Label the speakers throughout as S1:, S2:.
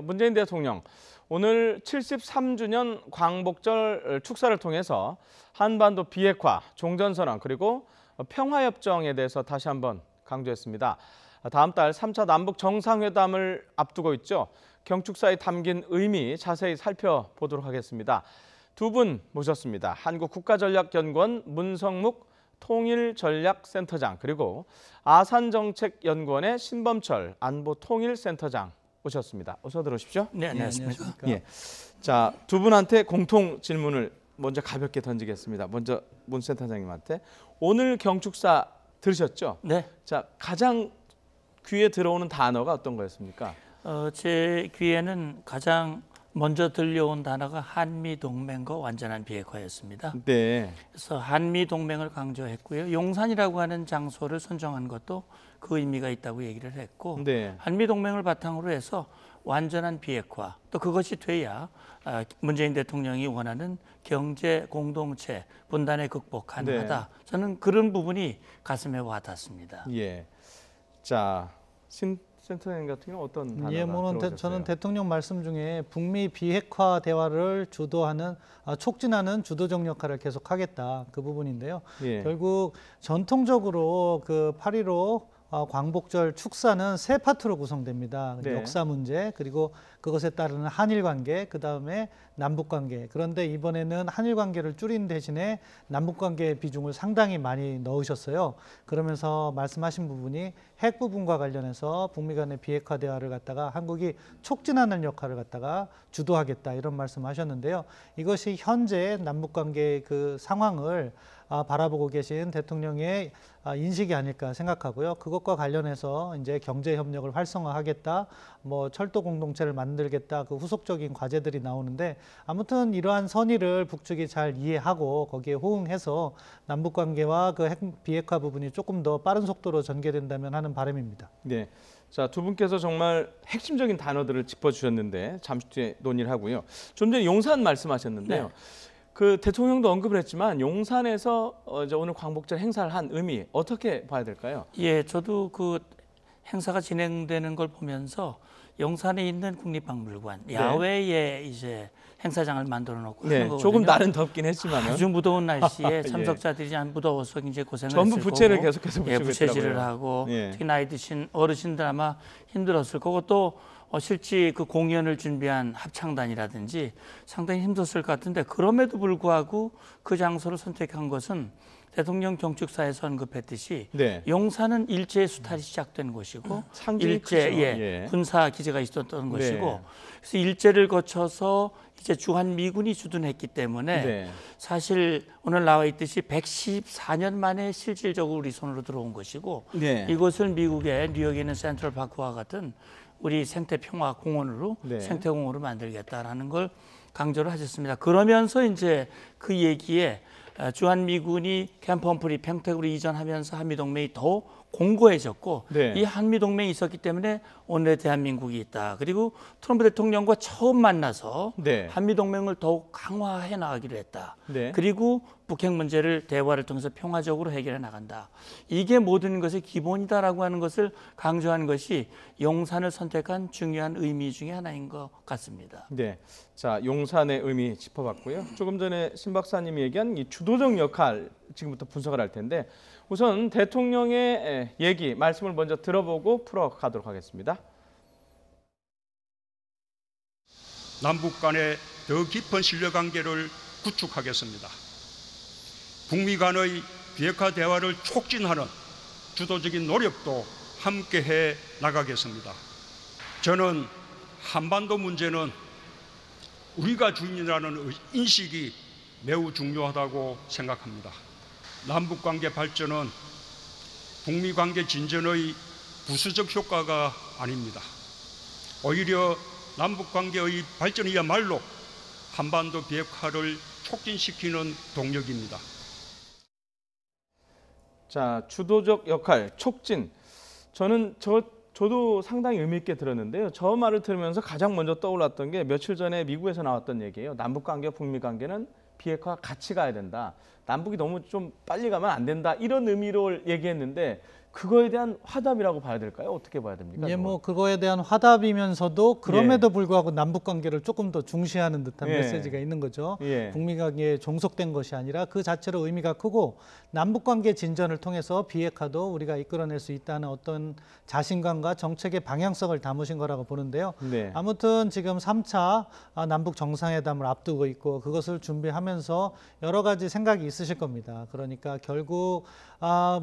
S1: 문재인 대통령 오늘 73주년 광복절 축사를 통해서 한반도 비핵화, 종전선언 그리고 평화협정에 대해서 다시 한번 강조했습니다. 다음 달 3차 남북 정상회담을 앞두고 있죠. 경축사에 담긴 의미 자세히 살펴보도록 하겠습니다. 두 분 모셨습니다. 한국국가전략연구원 문성묵 통일전략센터장 그리고 아산정책연구원의 신범철 안보통일센터장 오셨습니다. 어서 들어오십시오.
S2: 네, 안녕하십니까.
S1: 예. 자, 두 분한테 공통 질문을 먼저 가볍게 던지겠습니다. 먼저 문 센터장님한테 오늘 경축사 들으셨죠?
S2: 네.
S1: 자, 가장 귀에 들어오는 단어가 어떤 거였습니까?
S2: 제 귀에는 가장 먼저 들려온 단어가 한미동맹과 완전한 비핵화였습니다.
S1: 네.
S2: 그래서 한미동맹을 강조했고요. 용산이라고 하는 장소를 선정한 것도 그 의미가 있다고 얘기를 했고
S1: 네.
S2: 한미동맹을 바탕으로 해서 완전한 비핵화 또 그것이 돼야 문재인 대통령이 원하는 경제 공동체 분단의 극복 가능하다.
S1: 네.
S2: 저는 그런 부분이 가슴에 와닿습니다.
S1: 예. 자, 신 센터장 같은 경우는 어떤 단어가 들어오셨어요?
S3: 저는 대통령 말씀 중에 북미 비핵화 대화를 주도하는 촉진하는 주도적 역할을 계속하겠다 그 부분인데요.
S1: 예.
S3: 결국 전통적으로 그 8.15 광복절 축사는 세 파트로 구성됩니다.
S1: 네.
S3: 역사 문제 그리고 그것에 따르는 한일 관계 그다음에 남북 관계. 그런데 이번에는 한일 관계를 줄인 대신에 남북 관계의 비중을 상당히 많이 넣으셨어요. 그러면서 말씀하신 부분이 핵 부분과 관련해서 북미 간의 비핵화 대화를 갖다가 한국이 촉진하는 역할을 갖다가 주도하겠다 이런 말씀하셨는데요. 이것이 현재 남북 관계의 그 상황을 바라보고 계신 대통령의 인식이 아닐까 생각하고요. 그것과 관련해서 이제 경제 협력을 활성화하겠다, 뭐 철도 공동체를 만들겠다, 그 후속적인 과제들이 나오는데 아무튼 이러한 선의를 북측이 잘 이해하고 거기에 호응해서 남북 관계와 그 핵 비핵화 부분이 조금 더 빠른 속도로 전개된다면 하는 바람입니다.
S1: 네. 자, 두 분께서 정말 핵심적인 단어들을 짚어주셨는데 잠시 뒤에 논의를 하고요. 좀 전에 용산 말씀하셨는데요.
S2: 네.
S1: 그 대통령도 언급을 했지만 용산에서 이제 오늘 광복절 행사를 한 의미 어떻게 봐야 될까요?
S2: 예, 저도 그 행사가 진행되는 걸 보면서 용산에 있는 국립박물관 야외에 이제 행사장을 만들어 놓고 하는 거거든요.
S1: 조금 날은 덥긴 했지만요.
S2: 아주 무더운 날씨에 참석자들이 안 무더워서 이제 고생을
S1: 전부
S2: 했을 거고
S1: 부채를 계속해서 붙이고
S2: 부채질을
S1: 있더라고요.
S2: 하고
S1: 예.
S2: 특히 나이 드신 어르신들 아마 힘들었을 거고 또 실제 그 공연을 준비한 합창단이라든지 상당히 힘들었을 것 같은데 그럼에도 불구하고 그 장소를 선택한 것은 대통령 경축사에서 언급했듯이
S1: 네.
S2: 용산은 일제 수탈이 시작된 곳이고 일제
S1: 예.
S2: 군사 기지가 있었던 곳이고
S1: 네.
S2: 그래서 일제를 거쳐서 이제 주한 미군이 주둔했기 때문에
S1: 네.
S2: 사실 오늘 나와 있듯이 114년 만에 실질적으로 우리 손으로 들어온 것이고
S1: 네.
S2: 이곳을 미국의 뉴욕에 있는 센트럴 파크와 같은 우리 생태평화공원으로
S1: 네.
S2: 생태공원으로 만들겠다라는 걸 강조를 하셨습니다. 그러면서 이제 그 얘기에 주한미군이 캠프험프리 평택으로 이전하면서 한미동맹이 더 공고해졌고
S1: 네.
S2: 이 한미동맹이 있었기 때문에 오늘의 대한민국이 있다. 그리고 트럼프 대통령과 처음 만나서
S1: 네.
S2: 한미동맹을 더욱 강화해 나가기로 했다.
S1: 네.
S2: 그리고 북핵 문제를 대화를 통해서 평화적으로 해결해 나간다. 이게 모든 것의 기본이다라고 하는 것을 강조한 것이 용산을 선택한 중요한 의미 중에 하나인 것 같습니다.
S1: 네. 자, 용산의 의미 짚어봤고요. 조금 전에 신 박사님이 얘기한 이 주도적 역할 지금부터 분석을 할 텐데 우선 대통령의 얘기, 말씀을 먼저 들어보고 풀어가도록 하겠습니다.
S4: 남북 간의 더 깊은 신뢰관계를 구축하겠습니다. 북미 간의 비핵화 대화를 촉진하는 주도적인 노력도 함께해 나가겠습니다. 저는 한반도 문제는 우리가 주인이라는 인식이 매우 중요하다고 생각합니다. 남북관계 발전은 북미관계 진전의 부수적 효과가 아닙니다. 오히려 남북관계의 발전이야말로 한반도 비핵화를 촉진시키는 동력입니다.
S1: 자, 주도적 역할, 촉진. 저도 상당히 의미 있게 들었는데요. 저 말을 들으면서 가장 먼저 떠올랐던 게 며칠 전에 미국에서 나왔던 얘기예요. 남북관계와 북미관계는 비핵화 같이 가야 된다. 남북이 너무 좀 빨리 가면 안 된다 이런 의미로 얘기했는데 그거에 대한 화답이라고 봐야 될까요? 어떻게 봐야 됩니까?
S3: 예, 뭐 그거에 대한 화답이면서도 그럼에도 불구하고 남북 관계를 조금 더 중시하는 듯한
S1: 예.
S3: 메시지가 있는 거죠.
S1: 예.
S3: 북미 관계에 종속된 것이 아니라 그 자체로 의미가 크고 남북 관계 진전을 통해서 비핵화도 우리가 이끌어낼 수 있다는 어떤 자신감과 정책의 방향성을 담으신 거라고 보는데요.
S1: 네.
S3: 아무튼 지금 3차 남북 정상회담을 앞두고 있고 그것을 준비하면서 여러 가지 생각이 있으실 겁니다. 그러니까 결국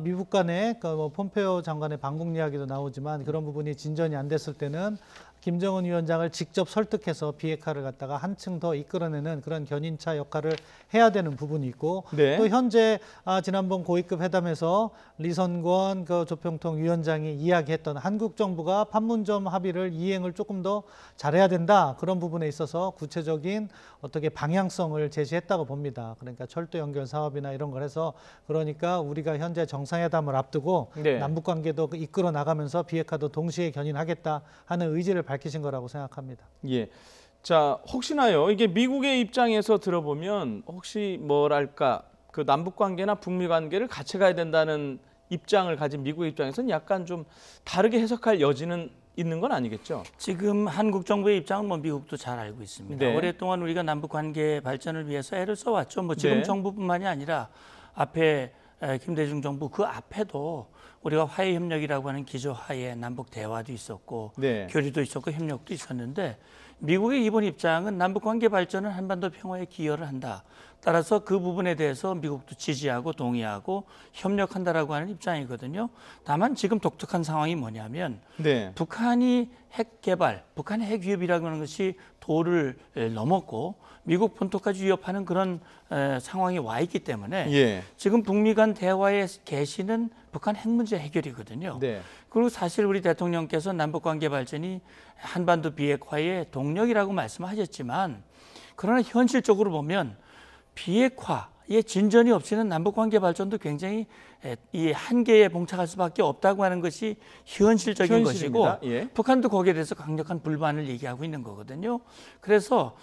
S3: 미국 간의 뭐 폼페오 장관의 방북 이야기도 나오지만 그런 부분이 진전이 안 됐을 때는 김정은 위원장을 직접 설득해서 비핵화를 갖다가 한층 더 이끌어내는 그런 견인차 역할을 해야 되는 부분이 있고
S1: 네.
S3: 또 현재 지난번 고위급 회담에서 리선권 그 조평통 위원장이 이야기했던 한국 정부가 판문점 합의를 이행을 조금 더 잘해야 된다 그런 부분에 있어서 구체적인 어떻게 방향성을 제시했다고 봅니다. 그러니까 철도 연결 사업이나 이런 걸 해서 그러니까 우리가 현재 정상회담을 앞두고
S1: 네.
S3: 남북 관계도 이끌어 나가면서 비핵화도 동시에 견인하겠다 하는 의지를 밝히신 거라고 생각합니다.
S1: 예. 자, 혹시나요. 이게 미국의 입장에서 들어보면 혹시 뭐랄까 그 남북 관계나 북미 관계를 같이 가야 된다는 입장을 가진 미국의 입장에서는 약간 좀 다르게 해석할 여지는 있는 건 아니겠죠?
S2: 지금 한국 정부의 입장은 뭐 미국도 잘 알고 있습니다.
S1: 네.
S2: 오랫동안 우리가 남북 관계 발전을 위해서 애를 써왔죠. 뭐 지금
S1: 네.
S2: 정부뿐만이 아니라 앞에 김대중 정부 그 앞에도 우리가 화해협력이라고 하는 기조하에 남북 대화도 있었고
S1: 네.
S2: 교류도 있었고 협력도 있었는데 미국의 이번 입장은 남북 관계 발전은 한반도 평화에 기여를 한다. 따라서 그 부분에 대해서 미국도 지지하고 동의하고 협력한다라고 하는 입장이거든요. 다만 지금 독특한 상황이 뭐냐면
S1: 네.
S2: 북한이 핵 개발, 북한의 핵 위협이라고 하는 것이 도를 넘었고 미국 본토까지 위협하는 그런 상황이 와 있기 때문에
S1: 예.
S2: 지금 북미 간 대화의 개시는 북한 핵 문제 해결이거든요.
S1: 네.
S2: 그리고 사실 우리 대통령께서 남북 관계 발전이 한반도 비핵화의 동력이라고 말씀하셨지만 그러나 현실적으로 보면 비핵화의 진전이 없이는 남북 관계 발전도 굉장히 이 한계에 봉착할 수밖에 없다고 하는 것이 현실적인
S1: 현실입니다.
S2: 것이고
S1: 예.
S2: 북한도 거기에 대해서 강력한 불만을 얘기하고 있는 거거든요. 그래서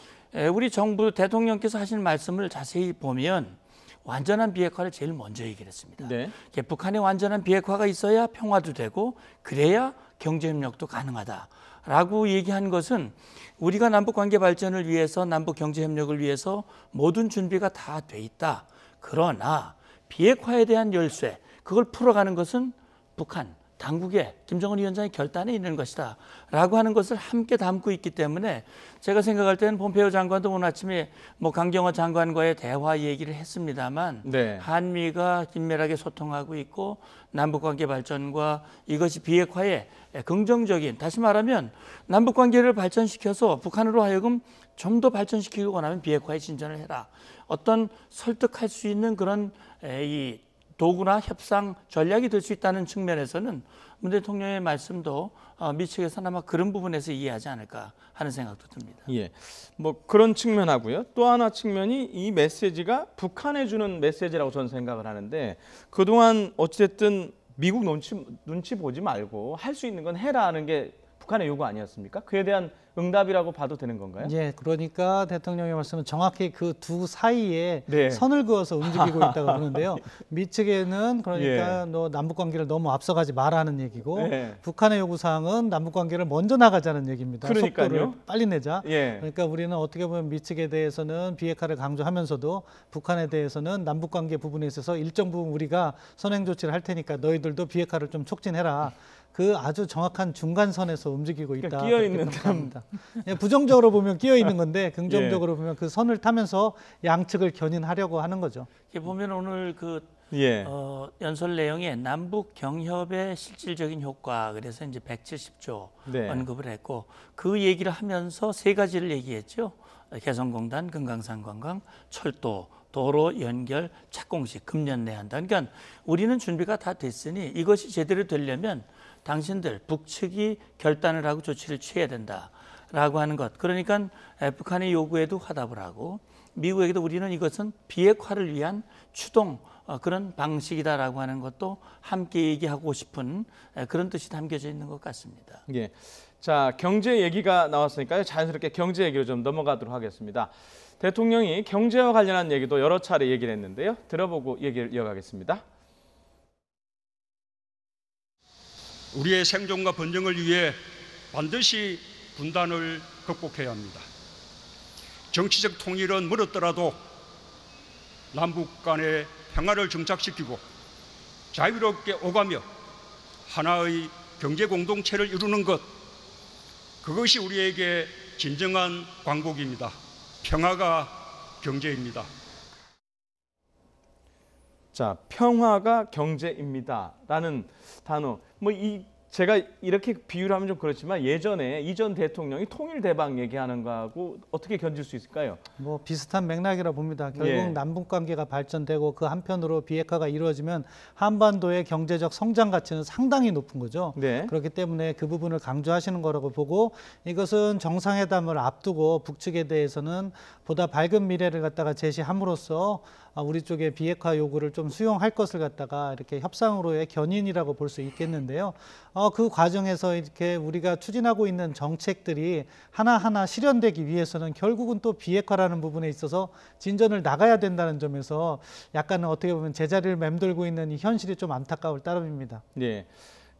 S2: 우리 정부 대통령께서 하신 말씀을 자세히 보면 완전한 비핵화를 제일 먼저 얘기를 했습니다.
S1: 네.
S2: 북한의 완전한 비핵화가 있어야 평화도 되고 그래야 경제협력도 가능하다라고 얘기한 것은 우리가 남북관계 발전을 위해서 남북 경제협력을 위해서 모든 준비가 다 돼 있다. 그러나 비핵화에 대한 열쇠 그걸 풀어가는 것은 북한 당국의 김정은 위원장의 결단에 있는 것이다 라고 하는 것을 함께 담고 있기 때문에 제가 생각할 때는 폼페이오 장관도 오늘 아침에 뭐 강경화 장관과의 대화 얘기를 했습니다만
S1: 네.
S2: 한미가 긴밀하게 소통하고 있고 남북관계 발전과 이것이 비핵화에 긍정적인 다시 말하면 남북관계를 발전시켜서 북한으로 하여금 좀 더 발전시키고 원하면 비핵화에 진전을 해라. 어떤 설득할 수 있는 그런 이 도구나 협상 전략이 될 수 있다는 측면에서는 문 대통령의 말씀도 미측에서는 아마 그런 부분에서 이해하지 않을까 하는 생각도 듭니다.
S1: 예, 뭐 그런 측면하고요. 또 하나 측면이 이 메시지가 북한에 주는 메시지라고 저는 생각을 하는데 그동안 어쨌든 미국 눈치 보지 말고 할 수 있는 건 해라는 게 북한의 요구 아니었습니까? 그에 대한 응답이라고 봐도 되는 건가요?
S3: 예, 그러니까 대통령의 말씀은 정확히 그 두 사이에
S1: 네.
S3: 선을 그어서 움직이고 있다고 보는데요. 미측에는 그러니까
S1: 예.
S3: 너 남북 관계를 너무 앞서가지 마라는 얘기고
S1: 예.
S3: 북한의 요구 사항은 남북 관계를 먼저 나가자는 얘기입니다.
S1: 그러니까요.
S3: 속도를 빨리 내자.
S1: 예.
S3: 그러니까 우리는 어떻게 보면 미측에 대해서는 비핵화를 강조하면서도 북한에 대해서는 남북 관계 부분에 있어서 일정 부분 우리가 선행 조치를 할 테니까 너희들도 비핵화를 좀 촉진해라. 그 아주 정확한 중간선에서 움직이고 있다.
S1: 그러니까 끼어 있는
S3: 평가합니다. 예, 부정적으로 보면 끼어 있는 건데 긍정적으로 보면 그 선을 타면서 양측을 견인하려고 하는 거죠.
S2: 이렇게 보면 오늘 그
S1: 예.
S2: 연설 내용에 남북 경협의 실질적인 효과 그래서 이제 170조
S1: 네.
S2: 언급을 했고 그 얘기를 하면서 세 가지를 얘기했죠. 개성공단, 금강산 관광, 철도, 도로 연결, 착공식 금년 내에 한다. 그러니까 우리는 준비가 다 됐으니 이것이 제대로 되려면 당신들 북측이 결단을 하고 조치를 취해야 된다라고 하는 것. 그러니까 북한의 요구에도 화답을 하고 미국에게도 우리는 이것은 비핵화를 위한 추동 그런 방식이다라고 하는 것도 함께 얘기하고 싶은 그런 뜻이 담겨져 있는 것 같습니다.
S1: 예. 자, 경제 얘기가 나왔으니까요. 자연스럽게 경제 얘기로 좀 넘어가도록 하겠습니다. 대통령이 경제와 관련한 얘기도 여러 차례 얘기를 했는데요. 들어보고 얘기를 이어가겠습니다.
S4: 우리의 생존과 번영을 위해 반드시 분단을 극복해야 합니다. 정치적 통일은 멀었더라도 남북 간의 평화를 정착시키고 자유롭게 오가며 하나의 경제 공동체를 이루는 것, 그것이 우리에게 진정한 광복입니다. 평화가 경제입니다.
S1: 자, 평화가 경제입니다라는 단어. 제가 이렇게 비유를 하면 좀 그렇지만 예전에 이전 대통령이 통일대박 얘기하는 거하고 어떻게 견질 수 있을까요?
S3: 뭐 비슷한 맥락이라 봅니다. 결국
S1: 예.
S3: 남북 관계가 발전되고 그 한편으로 비핵화가 이루어지면 한반도의 경제적 성장 가치는 상당히 높은 거죠.
S1: 네.
S3: 그렇기 때문에 그 부분을 강조하시는 거라고 보고, 이것은 정상회담을 앞두고 북측에 대해서는 보다 밝은 미래를 갖다가 제시함으로써 우리 쪽의 비핵화 요구를 좀 수용할 것을 갖다가 이렇게 협상으로의 견인이라고 볼 수 있겠는데요. 그 과정에서 이렇게 우리가 추진하고 있는 정책들이 하나하나 실현되기 위해서는 결국은 또 비핵화라는 부분에 있어서 진전을 나가야 된다는 점에서 약간은 어떻게 보면 제자리를 맴돌고 있는 이 현실이 좀 안타까울 따름입니다.
S1: 네.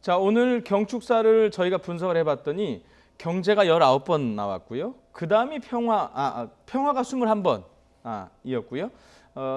S1: 자, 오늘 경축사를 저희가 분석을 해봤더니 경제가 19번 나왔고요. 그 다음이 평화가 21번 이었고요.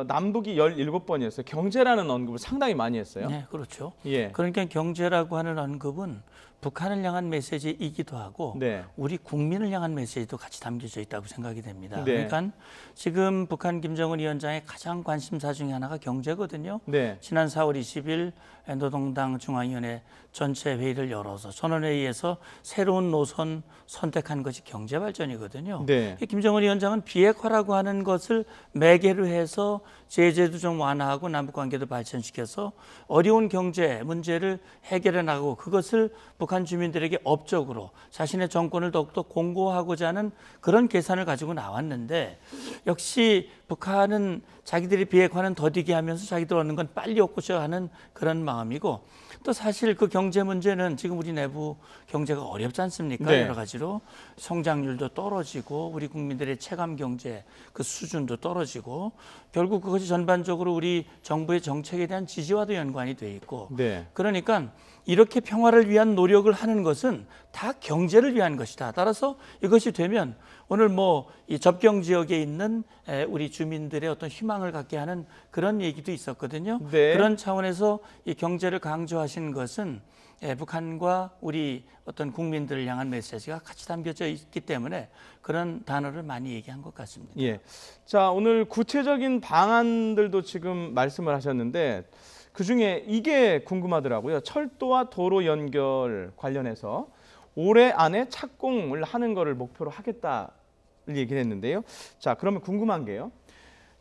S1: 남북이 17번이었어요. 경제라는 언급을 상당히 많이 했어요.
S2: 네, 그렇죠.
S1: 예.
S2: 그러니까 경제라고 하는 언급은 북한을 향한 메시지이기도 하고
S1: 네.
S2: 우리 국민을 향한 메시지도 같이 담겨져 있다고 생각이 됩니다.
S1: 네.
S2: 그러니까 지금 북한 김정은 위원장의 가장 관심사 중에 하나가 경제거든요.
S1: 네.
S2: 지난 4월 20일 노동당 중앙위원회 전체 회의를 열어서 전원회의에서 새로운 노선 선택한 것이 경제 발전이거든요.
S1: 네.
S2: 김정은 위원장은 비핵화라고 하는 것을 매개로 해서 제재도 좀 완화하고 남북관계도 발전시켜서 어려운 경제 문제를 해결해 나가고 그것을 북한 주민들에게 업적으로 자신의 정권을 더욱더 공고하고자 하는 그런 계산을 가지고 나왔는데, 역시 북한은 자기들이 비핵화는 더디게 하면서 자기들 얻는 건 빨리 얻고자 하는 그런 마음이고, 또 사실 그 경제 문제는 지금 우리 내부 경제가 어렵지 않습니까?
S1: 네.
S2: 여러 가지로 성장률도 떨어지고 우리 국민들의 체감 경제 그 수준도 떨어지고, 결국 그것이 전반적으로 우리 정부의 정책에 대한 지지와도 연관이 돼 있고,
S1: 네.
S2: 그러니까 이렇게 평화를 위한 노력을 하는 것은 다 경제를 위한 것이다. 따라서 이것이 되면 오늘 이 접경 지역에 있는 우리 주민들의 어떤 희망을 갖게 하는 그런 얘기도 있었거든요.
S1: 네.
S2: 그런 차원에서 이 경제를 강조하신 것은 북한과 우리 어떤 국민들을 향한 메시지가 같이 담겨져 있기 때문에 그런 단어를 많이 얘기한 것 같습니다.
S1: 예. 자, 오늘 구체적인 방안들도 지금 말씀을 하셨는데 그중에 이게 궁금하더라고요. 철도와 도로 연결 관련해서 올해 안에 착공을 하는 거를 목표로 하겠다를 얘기를 했는데요. 자, 그러면 궁금한 게요.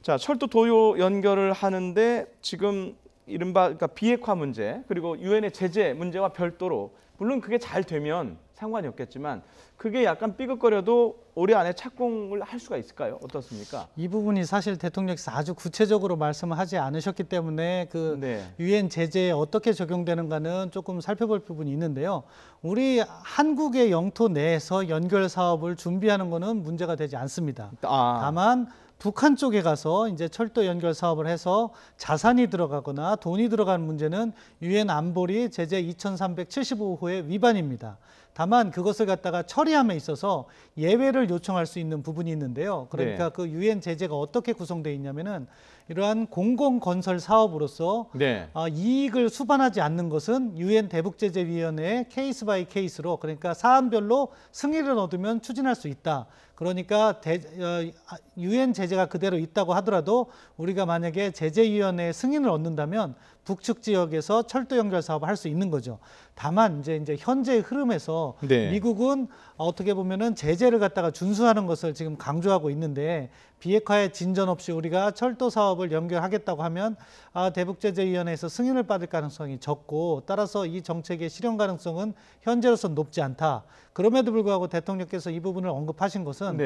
S1: 자, 철도 도로 연결을 하는데 지금 이른바 그러니까 비핵화 문제 그리고 유엔의 제재 문제와 별도로, 물론 그게 잘 되면 상관이 없겠지만 그게 약간 삐걱거려도 올해 안에 착공을 할 수가 있을까요? 어떻습니까?
S3: 이 부분이 사실 대통령께서 아주 구체적으로 말씀을 하지 않으셨기 때문에 그
S1: 네.
S3: 유엔 제재에 어떻게 적용되는가는 조금 살펴볼 부분이 있는데요. 우리 한국의 영토 내에서 연결 사업을 준비하는 것은 문제가 되지 않습니다. 다만 북한 쪽에 가서 이제 철도 연결 사업을 해서 자산이 들어가거나 돈이 들어가는 문제는 유엔 안보리 제재 2375호의 위반입니다. 다만 그것을 갖다가 처리함에 있어서 예외를 요청할 수 있는 부분이 있는데요. 그러니까 그 유엔 제재가 어떻게 구성되어 있냐면은 이러한 공공건설 사업으로서 이익을 수반하지 않는 것은 유엔 대북제재위원회의 케이스 바이 케이스로, 그러니까 사안별로 승인을 얻으면 추진할 수 있다. 그러니까 유엔 제재가 그대로 있다고 하더라도 우리가 만약에 제재위원회의 승인을 얻는다면 북측 지역에서 철도 연결 사업을 할 수 있는 거죠. 다만 이제 현재의 흐름에서 미국은 어떻게 보면은 제재를 갖다가 준수하는 것을 지금 강조하고 있는데, 비핵화에 진전 없이 우리가 철도 사업을 연결하겠다고 하면 대북제재위원회에서 승인을 받을 가능성이 적고, 따라서 이 정책의 실현 가능성은 현재로서는 높지 않다. 그럼에도 불구하고 대통령께서 이 부분을 언급하신 것은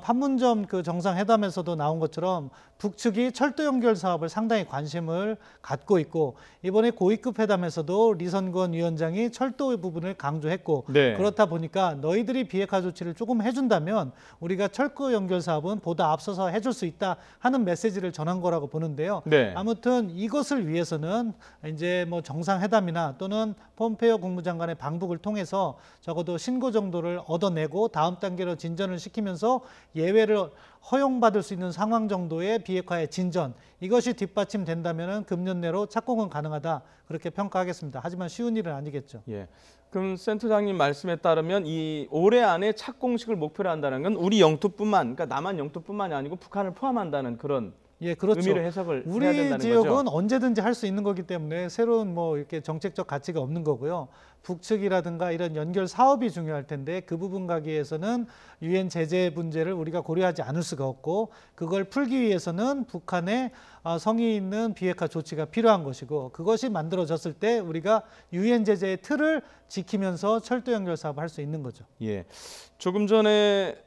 S3: 판문점 그 정상회담에서도 나온 것처럼 북측이 철도 연결 사업을 상당히 관심을 갖고 있고 있고 이번에 고위급 회담에서도 리선건 위원장이 철도 부분을 강조했고
S1: 네.
S3: 그렇다 보니까 너희들이 비핵화 조치를 조금 해준다면 우리가 철도 연결 사업은 보다 앞서서 해줄 수 있다 하는 메시지를 전한 거라고 보는데요.
S1: 네.
S3: 아무튼 이것을 위해서는 이제 뭐 정상회담이나 또는 폼페이오 국무장관의 방북을 통해서 적어도 신고 정도를 얻어내고 다음 단계로 진전을 시키면서 예외를 허용받을 수 있는 상황 정도의 비핵화의 진전, 이것이 뒷받침된다면 금년 내로 착공은 가능하다, 그렇게 평가하겠습니다. 하지만 쉬운 일은 아니겠죠.
S1: 예. 그럼 센터장님 말씀에 따르면 이 올해 안에 착공식을 목표로 한다는 건 우리 영토뿐만, 그러니까 남한 영토뿐만이 아니고 북한을 포함한다는 그런
S3: 예, 그렇죠.
S1: 의미를 해석을 해야
S3: 우리
S1: 된다는
S3: 지역은
S1: 거죠.
S3: 언제든지 할 수 있는 거기 때문에 새로운 뭐 이렇게 정책적 가치가 없는 거고요. 북측이라든가 이런 연결 사업이 중요할 텐데 그 부분 가기에서는 유엔 제재 문제를 우리가 고려하지 않을 수가 없고, 그걸 풀기 위해서는 북한의 성의 있는 비핵화 조치가 필요한 것이고, 그것이 만들어졌을 때 우리가 유엔 제재의 틀을 지키면서 철도 연결 사업을 할 수 있는 거죠.
S1: 예. 조금 전에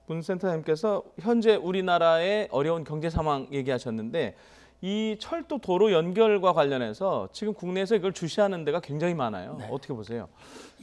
S1: 문 센터장님께서 현재 우리나라의 어려운 경제 상황 얘기하셨는데 이 철도 도로 연결과 관련해서 지금 국내에서 이걸 주시하는 데가 굉장히 많아요.
S2: 네.
S1: 어떻게 보세요?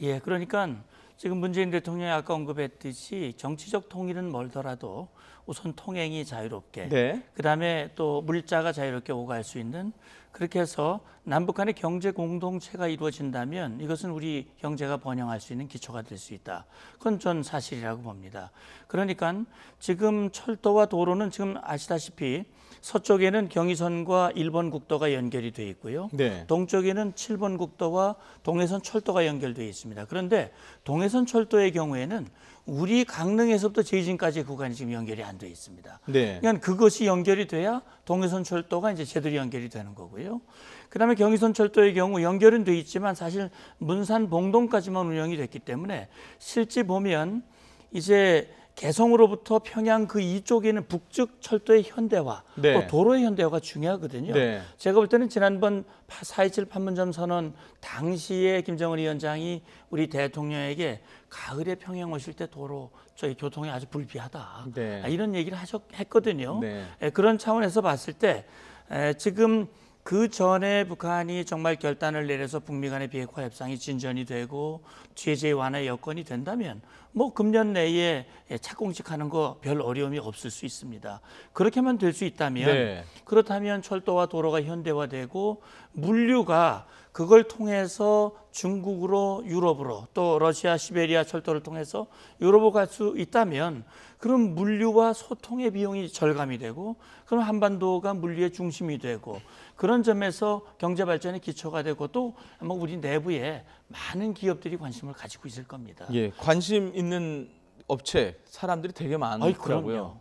S2: 예, 그러니까 지금 문재인 대통령이 아까 언급했듯이 정치적 통일은 멀더라도 우선 통행이 자유롭게,
S1: 네.
S2: 그다음에 또 물자가 자유롭게 오갈 수 있는, 그렇게 해서 남북 간의 경제 공동체가 이루어진다면 이것은 우리 경제가 번영할 수 있는 기초가 될 수 있다. 그건 전 사실이라고 봅니다. 그러니까 지금 철도와 도로는 지금 아시다시피 서쪽에는 경의선과 일본 국도가 연결이 돼 있고요.
S1: 네.
S2: 동쪽에는 7번 국도와 동해선 철도가 연결되어 있습니다. 그런데 동해선 철도의 경우에는 우리 강릉에서부터 제이진까지 구간이 지금 연결이 안 돼 있습니다.
S1: 네.
S2: 그러니까 그것이 연결이 돼야 동해선 철도가 이제 제대로 연결이 되는 거고요. 그다음에 경의선 철도의 경우 연결은 돼 있지만 사실 문산 봉동까지만 운영이 됐기 때문에 실제 보면 이제 개성으로부터 평양 그 이쪽에는 북측 철도의 현대화,
S1: 네.
S2: 또 도로의 현대화가 중요하거든요.
S1: 네.
S2: 제가 볼 때는 지난번 4.27 판문점 선언 당시에 김정은 위원장이 우리 대통령에게 가을에 평양 오실 때 도로 저희 교통이 아주 불비하다,
S1: 네.
S2: 이런 얘기를 했거든요.
S1: 네.
S2: 그런 차원에서 봤을 때 지금 그 전에 북한이 정말 결단을 내려서 북미 간의 비핵화 협상이 진전이 되고 제재 완화 여건이 된다면 뭐 금년 내에 착공식하는 거 별 어려움이 없을 수 있습니다. 그렇게만 될 수 있다면,
S1: 네.
S2: 그렇다면 철도와 도로가 현대화되고 물류가 그걸 통해서 중국으로 유럽으로 또 러시아 시베리아 철도를 통해서 유럽으로 갈 수 있다면 그럼 물류와 소통의 비용이 절감이 되고 그럼 한반도가 물류의 중심이 되고 그런 점에서 경제 발전의 기초가 되고 또 아마 우리 내부에 많은 기업들이 관심을 가지고 있을 겁니다.
S1: 예. 관심 있는 업체 사람들이 되게 많더라고요.
S2: 그럼요.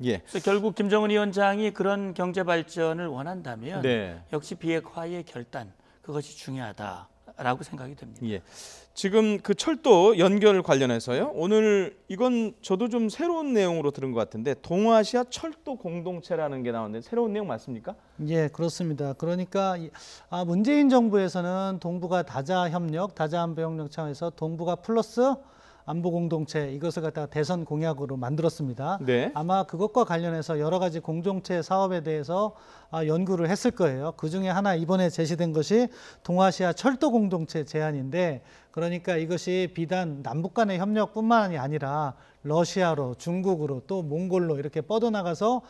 S1: 예.
S2: 그래서 결국 김정은 위원장이 그런 경제 발전을 원한다면
S1: 네.
S2: 역시 비핵화의 결단, 그것이 중요하다라고 생각이 됩니다.
S1: 예. 지금 그 철도 연결 관련해서요. 오늘 이건 저도 좀 새로운 내용으로 들은 것 같은데 동아시아 철도 공동체라는 게 나왔는데 새로운 내용 맞습니까?
S3: 예, 그렇습니다. 그러니까 문재인 정부에서는 동북아 다자 협력, 다자 안보 협력 차원에서 동북아 플러스 안보 공동체, 이것을 갖다가 대선 공약으로 만들었습니다.
S1: 네.
S3: 아마 그것과 관련해서 여러 가지 공동체 사업에 대해서 연구를 했을 거예요. 그 중에 하나 이번에 제시된 것이 동아시아 철도 공동체 제안인데, 그러니까 이것이 비단 남북 간의 협력뿐만이 아니라 러시아로, 중국으로, 또 몽골로 이렇게 뻗어나가서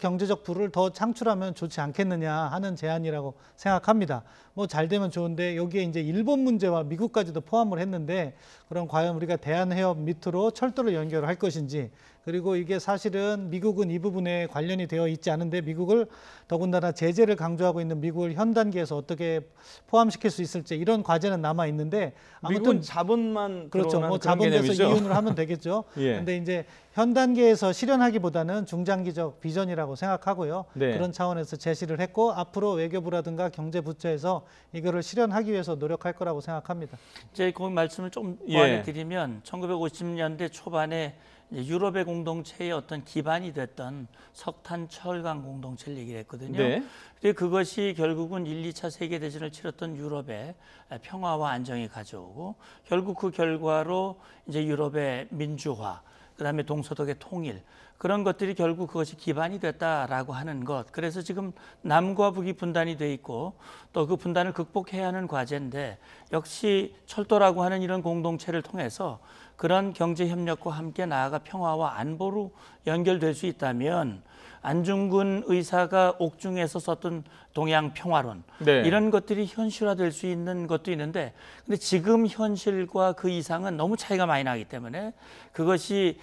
S3: 경제적 부를 더 창출하면 좋지 않겠느냐 하는 제안이라고 생각합니다. 뭐 잘 되면 좋은데 여기에 이제 일본 문제와 미국까지도 포함을 했는데, 그럼 과연 우리가 대한해협 밑으로 철도를 연결할 것인지, 그리고 이게 사실은 미국은 이 부분에 관련이 되어 있지 않은데 미국을 더군다나 제재를 강조하고 있는 미국을 현 단계에서 어떻게 포함시킬 수 있을지, 이런 과제는 남아 있는데,
S1: 미국은
S3: 아무튼
S1: 자본만
S3: 그렇죠.
S1: 들어오는
S3: 뭐
S1: 그런
S3: 자본에서
S1: 개념이죠.
S3: 이윤을 하면 되겠죠.
S1: 예.
S3: 근데 이제 현 단계에서 실현하기보다는 중장기적 비전이라고 생각하고요.
S1: 네.
S3: 그런 차원에서 제시를 했고 앞으로 외교부라든가 경제부처에서 이거를 실현하기 위해서 노력할 거라고 생각합니다.
S2: 이제 그 말씀을 좀
S1: 예.
S2: 보완해 드리면 1950년대 초반에 유럽의 공동체의 어떤 기반이 됐던 석탄 철강 공동체를 얘기를 했거든요.
S1: 네.
S2: 그리고 그것이 결국은 1, 2차 세계대전을 치렀던 유럽의 평화와 안정이 가져오고 결국 그 결과로 이제 유럽의 민주화, 그다음에 동서독의 통일 그런 것들이 결국 그것이 기반이 됐다라고 하는 것. 그래서 지금 남과 북이 분단이 돼 있고 또 그 분단을 극복해야 하는 과제인데 역시 철도라고 하는 이런 공동체를 통해서 그런 경제 협력과 함께 나아가 평화와 안보로 연결될 수 있다면 안중근 의사가 옥중에서 썼던 동양 평화론
S1: 네.
S2: 이런 것들이 현실화될 수 있는 것도 있는데 근데 지금 현실과 그 이상은 너무 차이가 많이 나기 때문에 그것이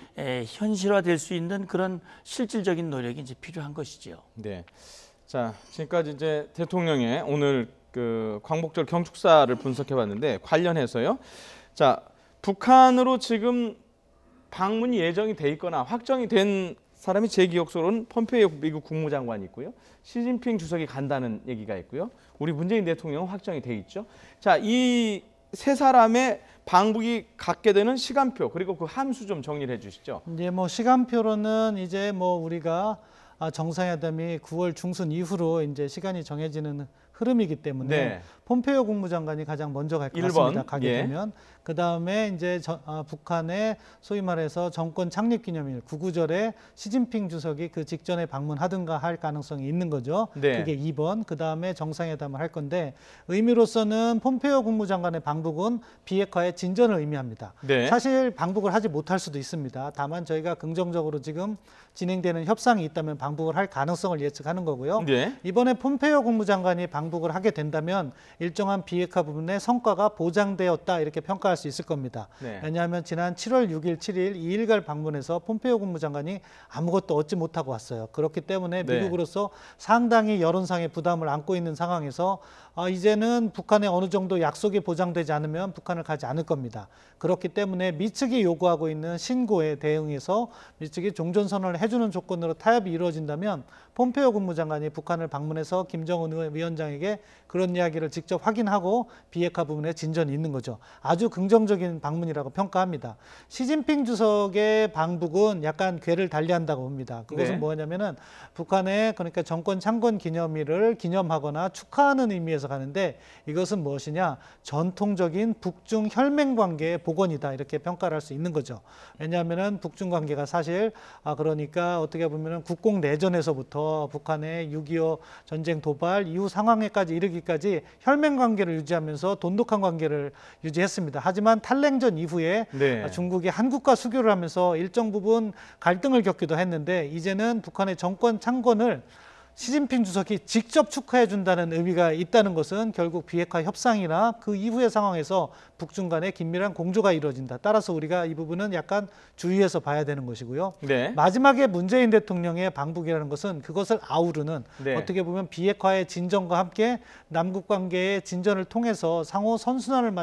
S2: 현실화될 수 있는 그런 실질적인 노력이 이제 필요한 것이죠.
S1: 네. 자, 지금까지 이제 대통령의 오늘 그 광복절 경축사를 분석해봤는데 관련해서요. 자, 북한으로 지금 방문이 예정이 돼 있거나 확정이 된 사람이 제 기억으로는 폼페이오 미국 국무장관이 있고요. 시진핑 주석이 간다는 얘기가 있고요. 우리 문재인 대통령은 확정이 돼 있죠. 자, 이 세 사람의 방북이 갖게 되는 시간표 그리고 그 함수 좀 정리를 해주시죠.
S3: 이제 뭐 시간표로는 이제 뭐 우리가 정상회담이 9월 중순 이후로 이제 시간이 정해지는 흐름이기 때문에
S1: 네.
S3: pom페이오 국무장관이 가장 먼저 갈 것
S1: 1번,
S3: 같습니다. 가게
S1: 예.
S3: 되면 그 다음에 이제 북한의 소위 말해서 정권 창립 기념일 9.9절에 시진핑 주석이 그 직전에 방문하든가 할 가능성이 있는 거죠.
S1: 네.
S3: 그게 2번. 그 다음에 정상회담을 할 건데 의미로서는 폼페이오 국무장관의 방북은 비핵화의 진전을 의미합니다.
S1: 네.
S3: 사실 방북을 하지 못할 수도 있습니다. 다만 저희가 긍정적으로 지금 진행되는 협상이 있다면 방북을 할 가능성을 예측하는 거고요.
S1: 네.
S3: 이번에 폼페이오 국무장관이 방북을 하게 된다면 일정한 비핵화 부분의 성과가 보장되었다 이렇게 평가할 수 있을 겁니다.
S1: 네.
S3: 왜냐하면 지난 7월 6일, 7일 2일간 방문해서 폼페이오 국무장관이 아무것도 얻지 못하고 왔어요. 그렇기 때문에
S1: 네.
S3: 미국으로서 상당히 여론상의 부담을 안고 있는 상황에서 이제는 북한의 어느 정도 약속이 보장되지 않으면 북한을 가지 않을 겁니다. 그렇기 때문에 미측이 요구하고 있는 신고에 대응해서 미측이 종전선언을 해주는 조건으로 타협이 이루어진다면 폼페이오 국무장관이 북한을 방문해서 김정은 위원장에게 그런 이야기를 직접 확인하고 비핵화 부분에 진전이 있는 거죠. 아주 긍정적인 방문이라고 평가합니다. 시진핑 주석의 방북은 약간 궤를 달리한다고 봅니다. 그것은
S1: 네.
S3: 뭐냐면은 북한의 그러니까 정권 창건 기념일을 기념하거나 축하하는 의미에서 가는데 이것은 무엇이냐? 전통적인 북중 혈맹 관계의 복원이다 이렇게 평가를 할 수 있는 거죠. 왜냐하면은 북중 관계가 사실 그러니까 어떻게 보면은 국공 내전에서부터 북한의 6.25 전쟁 도발 이후 상황에까지 이르기까지 혈맹 관계를 유지하면서 돈독한 관계를 유지했습니다. 하지만 탈냉전 이후에
S1: 네.
S3: 중국이 한국과 수교를 하면서 일정 부분 갈등을 겪기도 했는데 이제는 북한의 정권 창건을 시진핑 주석이 직접 축하해 준다는 의미가 있다는 것은 결국 비핵화 협상이나 그 이후의 상황에서 북중 간의 긴밀한 공조가 이루어진다. 따라서 우리가 이 부분은 약간 주의해서 봐야 되는 것이고요.
S1: 네.
S3: 마지막에 문재인 대통령의 방북이라는 것은 그것을 아우르는
S1: 네.
S3: 어떻게 보면 비핵화의 진전과 함께 남북 관계의 진전을 통해서 상호 선순환을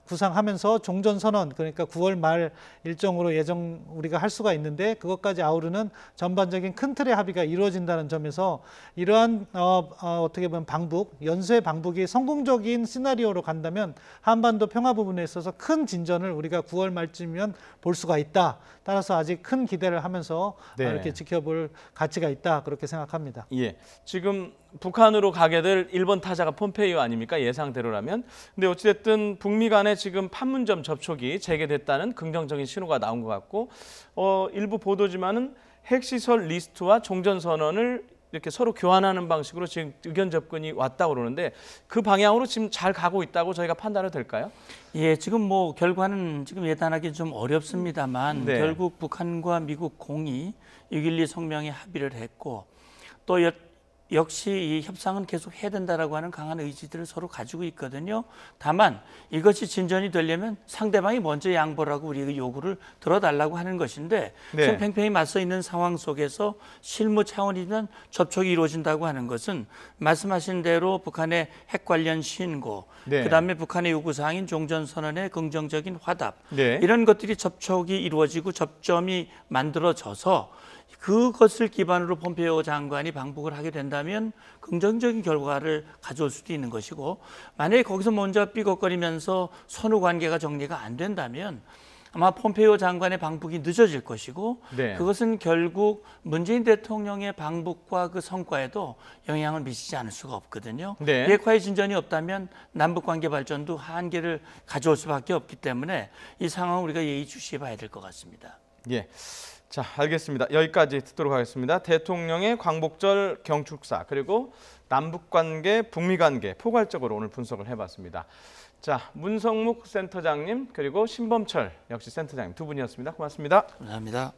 S3: 구상하면서 종전선언 그러니까 9월 말 일정으로 예정 우리가 할 수가 있는데 그것까지 아우르는 전반적인 큰 틀의 합의가 이루어진다는 점에서 이러한 어떻게 보면 방북, 연쇄 방북이 성공적인 시나리오로 간다면 한반도 평화 부분에 있어서 큰 진전을 우리가 9월 말쯤이면 볼 수가 있다. 따라서 아직 큰 기대를 하면서
S1: 네.
S3: 이렇게 지켜볼 가치가 있다. 그렇게 생각합니다.
S1: 예. 지금 북한으로 가게 될 1번 타자가 폼페이오 아닙니까? 예상대로라면. 근데 어찌됐든 북미 간에 지금 판문점 접촉이 재개됐다는 긍정적인 신호가 나온 것 같고 일부 보도지만은 핵시설 리스트와 종전선언을 이렇게 서로 교환하는 방식으로 지금 의견 접근이 왔다고 그러는데 그 방향으로 지금 잘 가고 있다고 저희가 판단을 될까요?
S2: 예, 지금 뭐 결과는 지금 예단하기 좀 어렵습니다만
S1: 네.
S2: 결국 북한과 미국 공이 6.12 성명에 합의를 했고 또 역시 이 협상은 계속 해야 된다라고 하는 강한 의지들을 서로 가지고 있거든요. 다만 이것이 진전이 되려면 상대방이 먼저 양보를 하고 우리의 요구를 들어달라고 하는 것인데
S1: 네.
S2: 지금 팽팽히 맞서 있는 상황 속에서 실무 차원이면 접촉이 이루어진다고 하는 것은 말씀하신 대로 북한의 핵 관련 신고,
S1: 네.
S2: 그다음에 북한의 요구사항인 종전선언의 긍정적인 화답
S1: 네.
S2: 이런 것들이 접촉이 이루어지고 접점이 만들어져서 그것을 기반으로 폼페이오 장관이 방북을 하게 된다면 긍정적인 결과를 가져올 수도 있는 것이고 만약에 거기서 먼저 삐걱거리면서 선후 관계가 정리가 안 된다면 아마 폼페이오 장관의 방북이 늦어질 것이고
S1: 네.
S2: 그것은 결국 문재인 대통령의 방북과 그 성과에도 영향을 미치지 않을 수가 없거든요.
S1: 네.
S2: 비핵화의 진전이 없다면 남북관계 발전도 한계를 가져올 수밖에 없기 때문에 이 상황을 우리가 예의주시해 봐야 될 것 같습니다.
S1: 예. 자, 알겠습니다. 여기까지 듣도록 하겠습니다. 대통령의 광복절 경축사 그리고 남북관계, 북미관계 포괄적으로 오늘 분석을 해봤습니다. 자, 문성묵 센터장님 그리고 신범철 역시 센터장님 두 분이었습니다. 고맙습니다.
S2: 감사합니다.